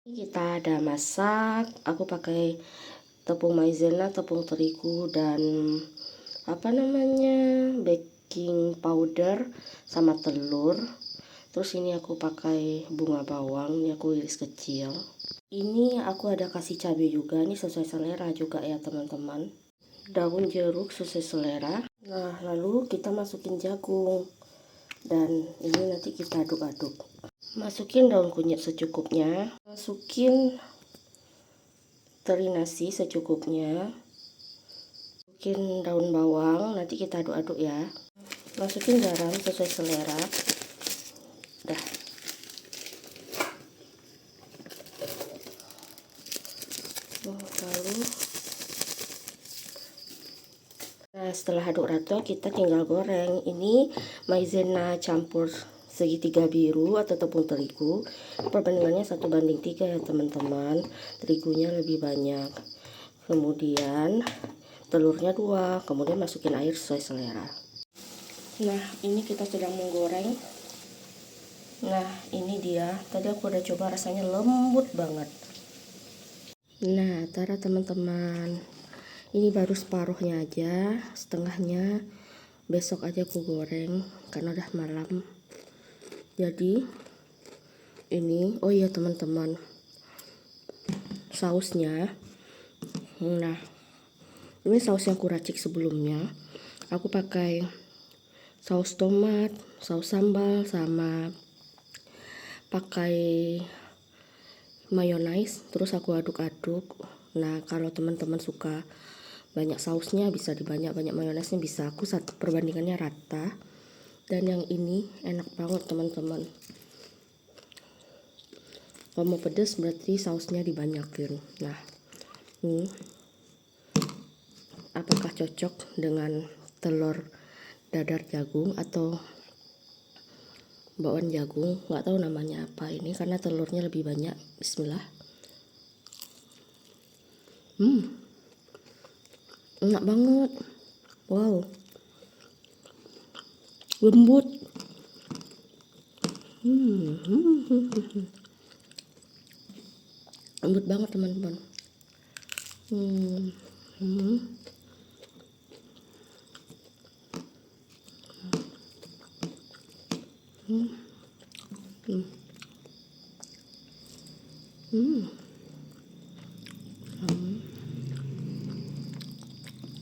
Kita ada masak, aku pakai tepung maizena, tepung terigu, dan baking powder sama telur. Terus ini aku pakai bunga bawang, ini aku iris kecil. Ini aku ada kasih cabai juga, ini sesuai selera juga ya teman-teman. Daun jeruk sesuai selera. Nah, lalu kita masukin jagung, dan ini nanti kita aduk-aduk. Masukin daun kunyit secukupnya, masukin teri nasi secukupnya, masukin daun bawang, nanti kita aduk-aduk ya. Masukin garam sesuai selera. Dah. Lalu setelah aduk rata kita tinggal goreng. Ini maizena campur segitiga biru atau tepung terigu, perbandingannya 1:3 ya teman-teman. Terigunya lebih banyak, kemudian telurnya 2, kemudian masukin air sesuai selera. Nah, ini kita sedang menggoreng. Nah, ini dia, tadi aku udah coba, rasanya lembut banget. Nah, tara teman-teman, ini baru separuhnya aja, setengahnya besok aja aku goreng karena udah malam. Jadi ini, oh iya teman-teman, sausnya. Nah, ini saus yang kuracik sebelumnya. Aku pakai saus tomat, saus sambal, sama pakai mayonaise. Terus aku aduk-aduk. Nah, kalau teman-teman suka banyak sausnya bisa dibanyak-banyak, mayonaise-nya bisa. Aku perbandingannya rata. Dan yang ini enak banget teman-teman. Kalau mau pedas berarti sausnya dibanyakin. Nah, ini apakah cocok dengan telur dadar jagung atau bakwan jagung? Nggak tahu namanya apa ini karena telurnya lebih banyak. Bismillah. Enak banget. Wow, lembut. Lembut banget teman-teman.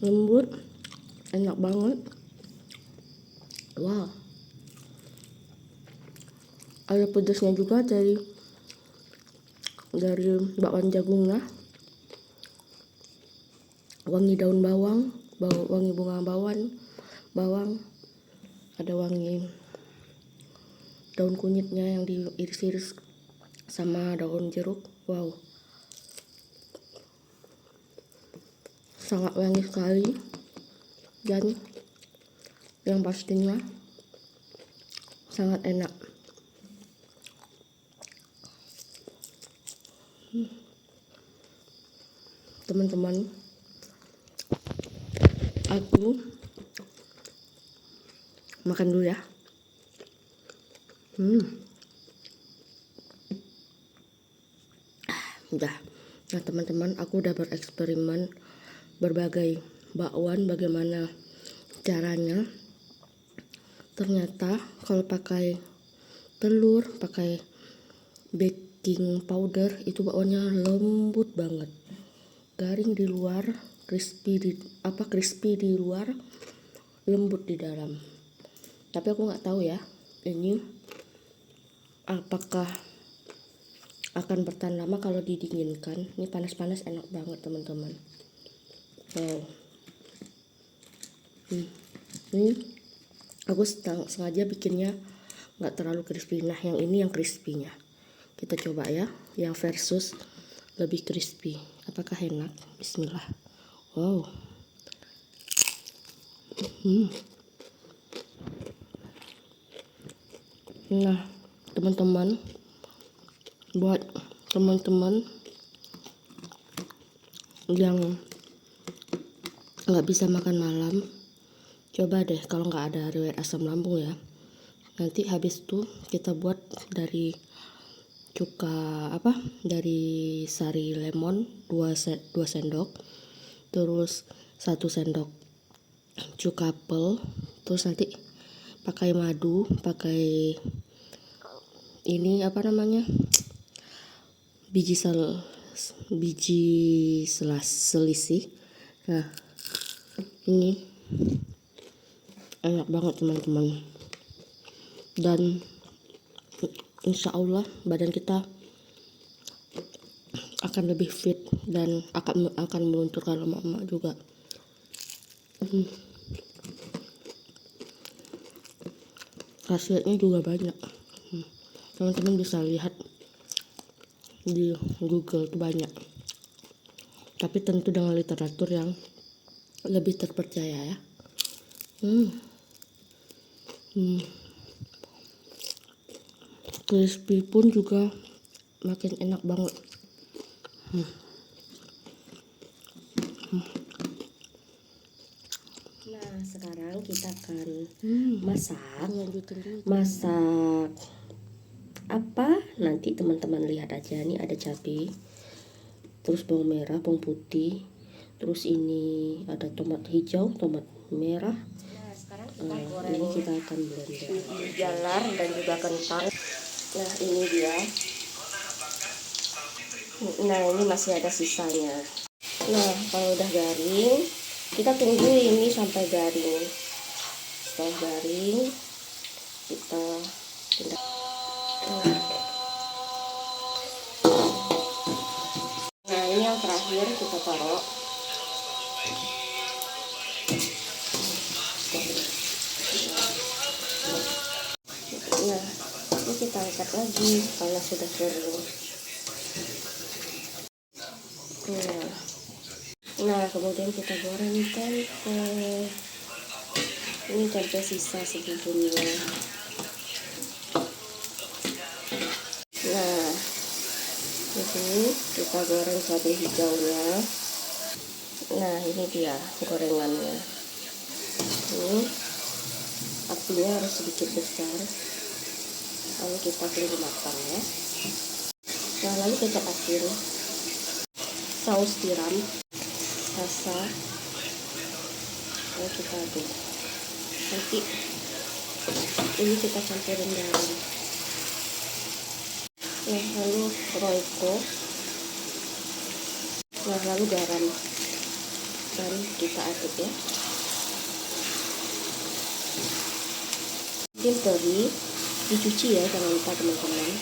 Lembut, enak banget. Wow, ada pedasnya juga dari bakwan jagungnya. Wangi daun bawang, wangi bunga bawang, ada wangi daun kunyitnya yang diiris-iris sama daun jeruk. Wow, sangat wangi sekali, dan yang pastinya sangat enak. Teman-teman, aku makan dulu ya. Udah. Nah teman-teman, aku udah bereksperimen berbagai bakwan, bagaimana caranya. Ternyata kalau pakai telur, pakai baking powder, itu bakwannya lembut banget, garing di luar, crispy di luar, lembut di dalam. Tapi aku nggak tahu ya, ini apakah akan bertahan lama kalau didinginkan. Ini panas-panas enak banget teman-teman. Wow. Ini aku sengaja bikinnya nggak terlalu crispy. Nah, yang ini yang crispy-nya. Kita coba ya, yang versus lebih crispy. Apakah enak? Bismillah. Wow. Nah, teman-teman, buat teman-teman yang nggak bisa makan malam, coba deh kalau nggak ada riwayat asam lambung ya. Nanti habis itu kita buat dari cuka dari sari lemon 2 sendok, terus 1 sendok cuka apel, terus nanti pakai madu, pakai ini biji selisih. Nah, ini enak banget teman-teman, dan insya Allah badan kita akan lebih fit dan akan melunturkan lemak juga. Khasiatnya juga banyak. Teman-teman bisa lihat di Google tuh banyak, tapi tentu dengan literatur yang lebih terpercaya ya. Crispy pun juga makin enak banget. Nah, sekarang kita akan masak apa, nanti teman-teman lihat aja. Nih ada cabai, terus bawang merah, bawang putih, terus ini ada tomat hijau, tomat merah. Nah, sekarang kita goreng. Ini kita akan blender di jalar dan juga kentang. Nah, ini dia. Nah, ini masih ada sisanya. Nah, kalau udah garing, kita tunggu ini sampai garing. Setelah garing, kita pindah. Nah, ini yang terakhir kita taruh. Nah, ini kita angkat lagi karena sudah kering. Nah, kemudian kita goreng tempe. Ini tempe sisa sebelumnya. Nah, ini kita goreng cabai hijaunya. Nah, ini dia gorengannya. Ini apinya harus sedikit besar, lalu kita tunggu matang ya. Nah, lalu kecap asin, saus tiram, rasa, lalu kita aduk. Nanti ini kita campurin garam. Nah, lalu roiko. Nah, lalu garam, dan kita aduk ya. Teri dicuci ya, jangan lupa teman-teman.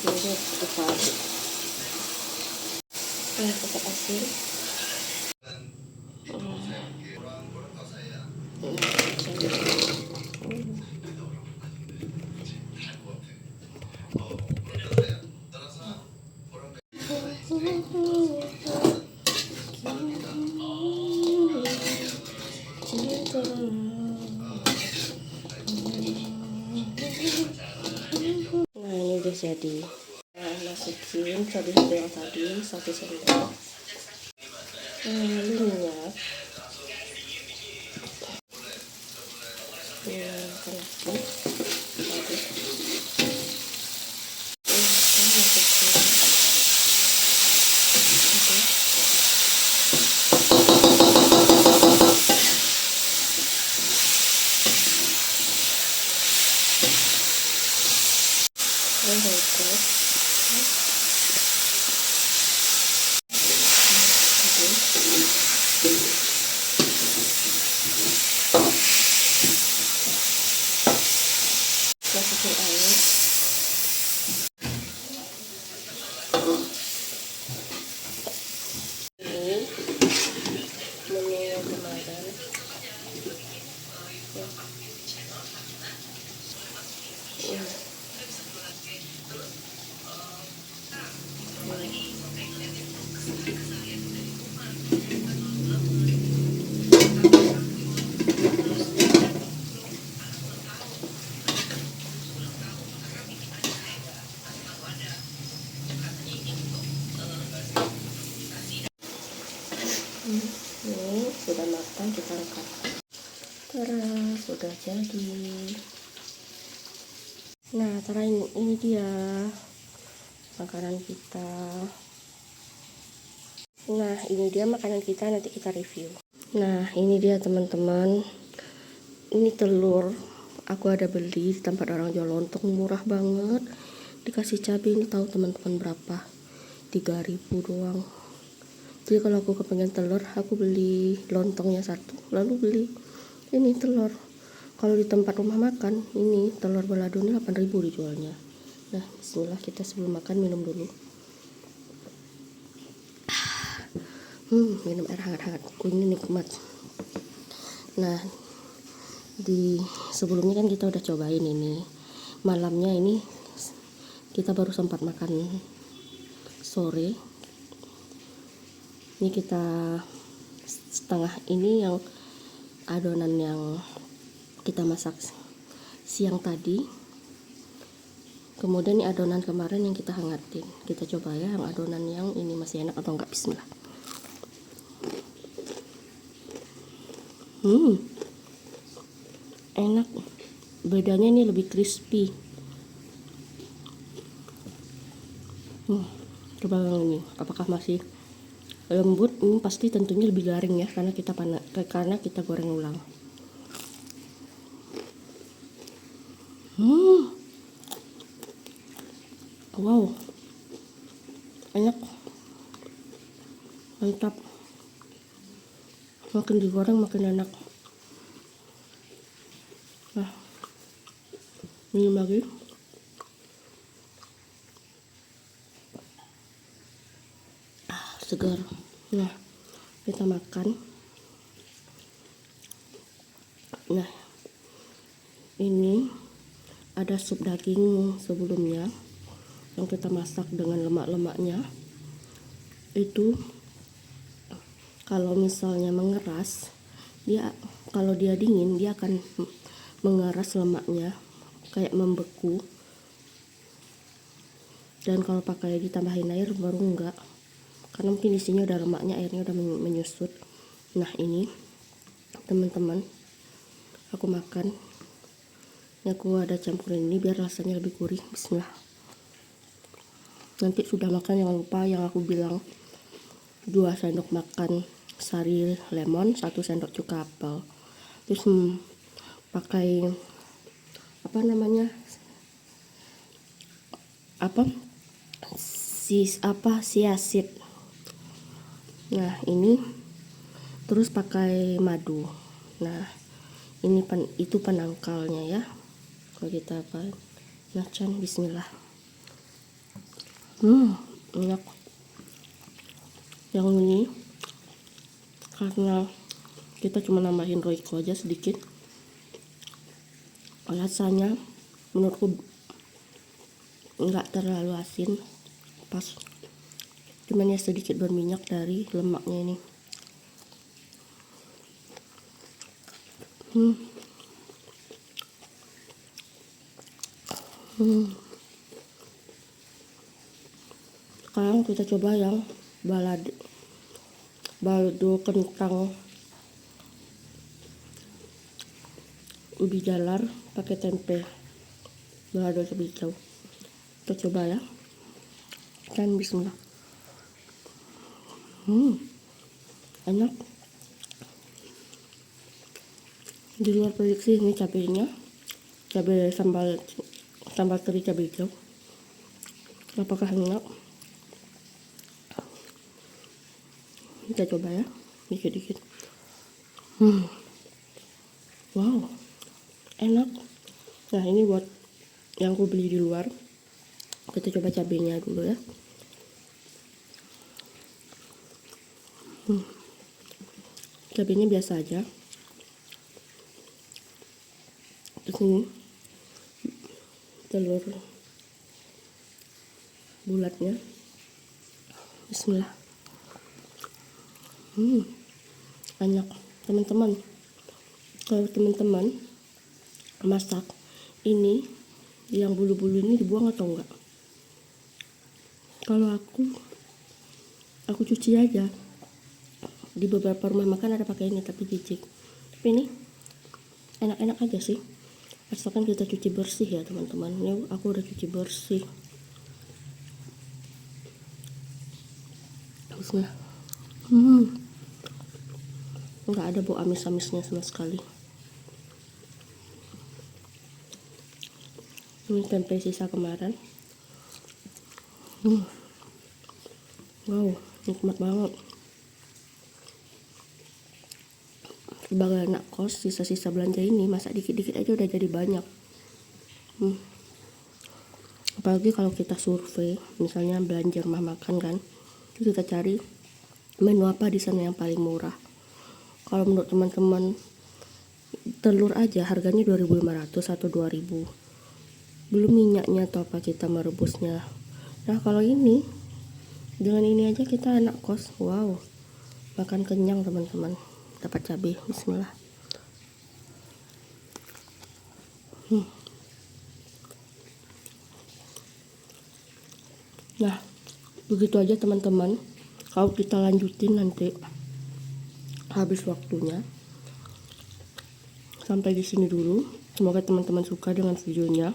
Ini kita aduk. Nah, kecap asin. Nah, ini udah jadi. Nah, masukin cabai hijau yang tadi 1 sendok. Lalu minyak. Masukin air. Ini menu yang kemarin. Ini sudah matang, kita angkat. Sudah jadi. Nah, terakhir ini dia makanan kita. Nah, ini dia makanan kita, nanti kita review. Nah, ini dia teman-teman. Ini telur. Aku ada beli di tempat orang jual lontong, murah banget. Dikasih cabai, ini tahu teman-teman berapa? 3.000 doang. Jadi kalau aku kepengen telur, aku beli lontongnya satu, lalu beli ini telur. Kalau di tempat rumah makan, ini telur balado ini 8.000 dijualnya. Nah, bismillah, kita sebelum makan minum dulu. Minum air hangat-hangat, ini nikmat. Nah, di sebelumnya kan kita udah cobain ini. Malamnya ini kita baru sempat makan sore. Ini kita setengah ini yang adonan yang kita masak siang tadi. Kemudian ini adonan kemarin yang kita hangatin. Kita coba ya yang adonan yang ini masih enak atau enggak. Bismillah. Enak. Bedanya ini lebih crispy. Coba yang ini, apakah masih lembut? Ini pasti tentunya lebih garing ya, karena kita goreng ulang. Wow, enak, mantap. Makin digoreng makin enak. Nah, minum lagi. Segar. Nah, kita makan. Nah, ini ada sup daging sebelumnya yang kita masak dengan lemak-lemaknya. Itu kalau misalnya mengeras, kalau dia dingin dia akan mengeras lemaknya, kayak membeku. Dan kalau pakai ditambahin air baru enggak, karena mungkin isinya udah lemaknya, airnya udah menyusut. Nah, ini teman-teman, aku makan. Aku ada campurin ini biar rasanya lebih gurih. Bismillah. Nanti sudah makan jangan lupa yang aku bilang, 2 sendok makan sari lemon, 1 sendok cuka apel. Terus pakai chia seed. Nah, ini terus pakai madu. Nah, ini itu penangkalnya ya. Kalau kita Can, bismillah. Enak. Yang ini karena kita cuma nambahin roiko aja sedikit, rasanya menurutku enggak terlalu asin, pas. Cuman ya sedikit berminyak dari lemaknya ini. Sekarang kita coba yang balado kentang ubi jalar pakai tempe, balado cabai hijau. Kita coba ya. Dan bismillah. Enak. Di luar prediksi ini cabenya, cabai sambal teri cabai hijau. Apakah enak? Kita coba ya, dikit-dikit. Wow, enak. Nah, ini buat yang aku beli di luar. Kita coba cabenya dulu ya. Cabenya biasa aja. Terus ini telur bulatnya. Bismillah. Enak teman-teman. Kalau teman-teman masak ini, yang bulu-bulu ini dibuang atau enggak? Kalau aku cuci aja. Di beberapa rumah makan ada pakai ini tapi jijik. Tapi ini enak-enak aja sih. asalkan kita cuci bersih ya teman-teman. Ini aku udah cuci bersih. Bismillah. Nggak ada bau amis-amisnya sama sekali. Ini tempe sisa kemarin. Wow, nikmat banget. Sebagai anak kos, sisa-sisa belanja ini masak dikit-dikit aja udah jadi banyak. Apalagi kalau kita survei, misalnya belanja rumah makan kan, terus kita cari menu apa di sana yang paling murah. Kalau menurut teman-teman, telur aja harganya 2.500 atau 2.000. Belum minyaknya atau apa kita merebusnya. Nah kalau ini, dengan ini aja kita anak kos, wow, makan kenyang teman-teman. Dapat cabai, bismillah. Nah, begitu aja teman-teman. Kalau kita lanjutin nanti habis waktunya. Sampai di sini dulu. Semoga teman-teman suka dengan videonya.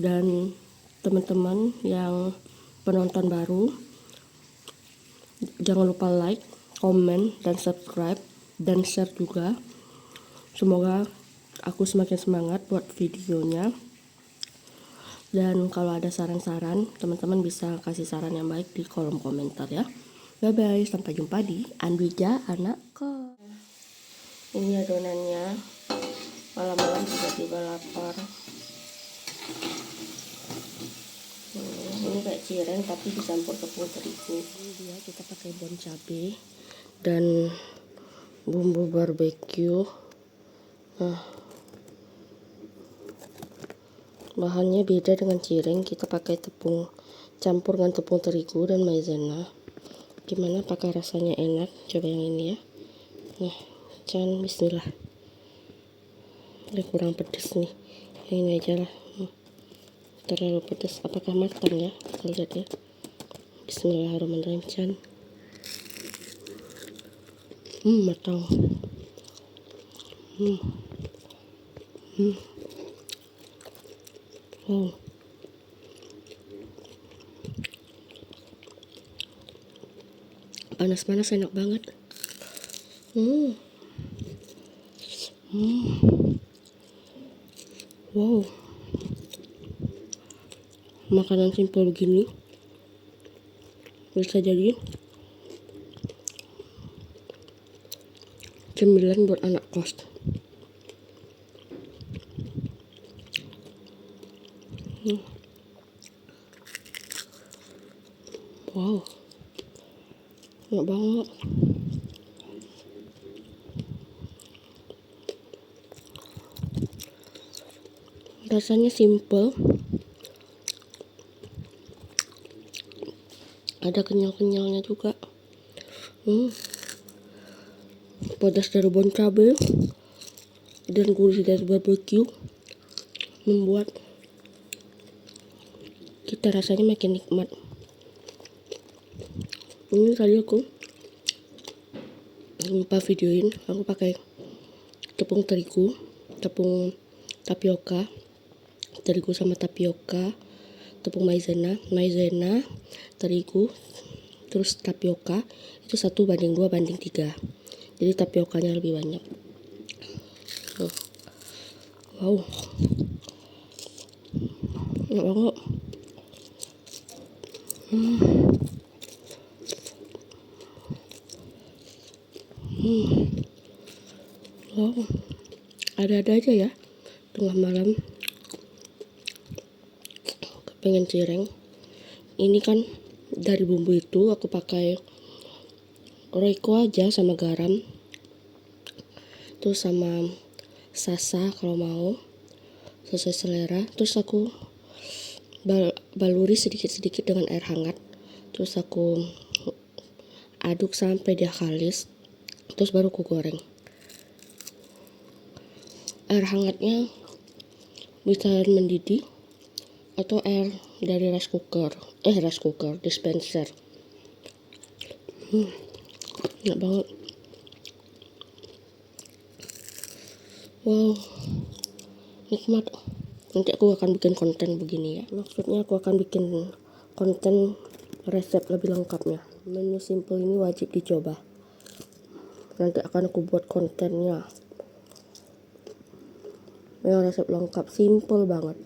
Dan teman-teman yang penonton baru, jangan lupa like, komen, dan subscribe, dan share juga. Semoga aku semakin semangat buat videonya. Dan kalau ada saran-saran, teman-teman bisa kasih saran yang baik di kolom komentar ya. Bye bye, sampai jumpa di Andwija Anak Kos. Ini adonannya. Malam-malam tiba-tiba lapar. Ini kayak cireng tapi dicampur tepung terigu. Ini dia, kita pakai bon cabai dan bumbu barbeque. Nah, bahannya beda dengan cireng. Kita pakai tepung, campur dengan tepung terigu dan maizena. Gimana, apakah rasanya enak? Coba yang ini ya. Nah, bismillah. Ini kurang pedas nih. Yang ini aja lah. Terlalu pedas. Apakah matang ya? Kita lihat ya. Bismillahirrahmanirrahim. Matang. Wow. Panas-panas enak banget. Wow. Makanan simpel begini bisa jadi cemilan buat anak kos. Wow, enak banget. Rasanya simple, ada kenyal-kenyalnya juga. Pedas dari bon cabai dan gurih dari barbeque membuat kita rasanya makin nikmat. Ini tadi aku lupa videoin, aku pakai tepung terigu, tepung tapioka, terigu sama tapioka, tepung maizena, terigu, terus tapioka itu 1:2:3. Jadi tapiokanya lebih banyak. Wow, enak banget. Wow, ada-ada aja ya tengah malam pengen cireng. Ini kan dari bumbu itu aku pakai Royco aja sama garam, terus sama sasa kalau mau, sesuai selera. Terus aku baluri sedikit-sedikit dengan air hangat, terus aku aduk sampai dia kalis, terus baru aku goreng. Air hangatnya bisa air mendidih atau air dari rice cooker dispenser. Enak banget. Wow. nikmat. Nanti aku akan bikin konten begini ya. Maksudnya aku akan bikin konten resep lebih lengkapnya. Menu simple ini wajib dicoba. Nanti akan aku buat kontennya yang resep lengkap, simple banget.